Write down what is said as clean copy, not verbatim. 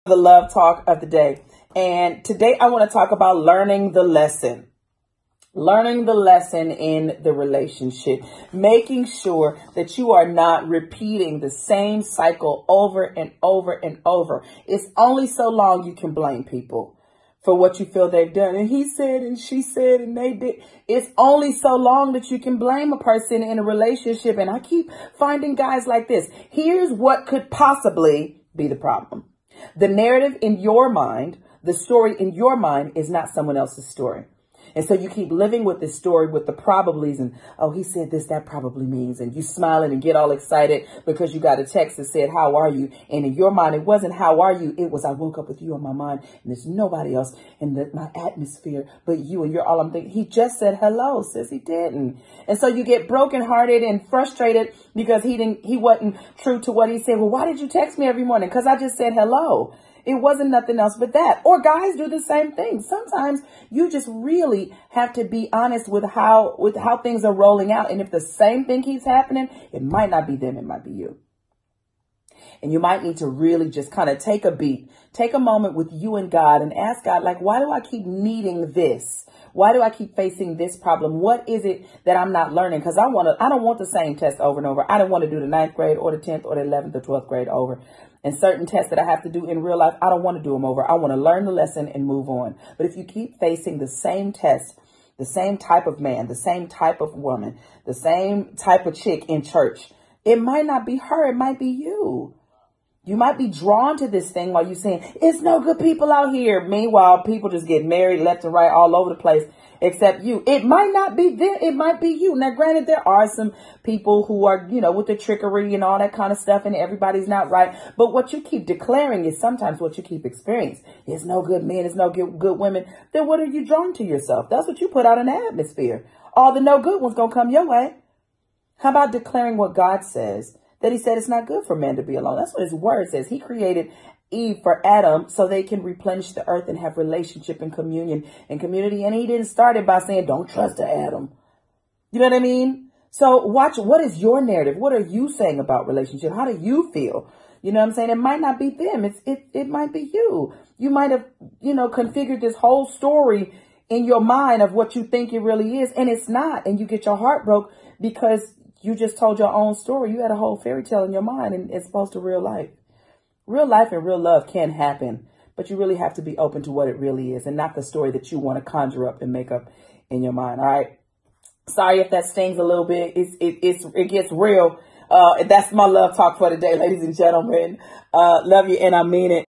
The love talk of the day. And today I want to talk about learning the lesson. Learning the lesson in the relationship, making sure that you are not repeating the same cycle over and over and over. It's only so long you can blame people for what you feel they've done. And he said, and she said, and they did. It's only so long that you can blame a person in a relationship. And I keep finding guys like this. Here's what could possibly be the problem. The narrative in your mind, the story in your mind is not someone else's story. And so you keep living with this story with the probablys and, oh, he said this, that probably means, and you smiling and get all excited because you got a text that said, how are you? And in your mind, it wasn't how are you? It was, I woke up with you on my mind and there's nobody else in my atmosphere but you, and you're all I'm thinking. He just said hello, sis. He didn't. And so you get brokenhearted and frustrated because he wasn't true to what he said. Well, why did you text me every morning? Because I just said hello. It wasn't nothing else but that. Or guys do the same thing. Sometimes you just really have to be honest with how things are rolling out. And if the same thing keeps happening, it might not be them. It might be you. And you might need to really just kind of take a beat, take a moment with you and God and ask God, like, why do I keep needing this? Why do I keep facing this problem? What is it that I'm not learning? Because I don't want the same test over and over. I don't want to do the 9th grade or the 10th or the 11th or 12th grade over. And certain tests that I have to do in real life, I don't want to do them over. I want to learn the lesson and move on. But if you keep facing the same test, the same type of man, the same type of woman, the same type of chick in church, it might not be her. It might be you. You might be drawn to this thing while you're saying, it's no good people out here. Meanwhile, people just get married left and right all over the place, except you. It might not be them. It might be you. Now, granted, there are some people who are, with the trickery and all that kind of stuff, and everybody's not right. But what you keep declaring is sometimes what you keep experiencing. It's no good men. It's no good women. Then what are you drawing to yourself? That's what you put out in the atmosphere. All the no good ones going to come your way. How about declaring what God says? That he said it's not good for man to be alone. That's what his word says. He created Eve for Adam so they can replenish the earth and have relationship and communion and community. And he didn't start it by saying, don't trust Adam. You know what I mean? So watch, what is your narrative? What are you saying about relationship? How do you feel? You know what I'm saying? It might not be them. It might be you. You might have, configured this whole story in your mind of what you think it really is. And it's not. And you get your heart broke because you just told your own story. You had a whole fairy tale in your mind, and it's opposed to real life. Real life and real love can happen, but you really have to be open to what it really is and not the story that you want to conjure up and make up in your mind. All right. Sorry if that stings a little bit. It gets real. That's my love talk for today, ladies and gentlemen. Love you, and I mean it.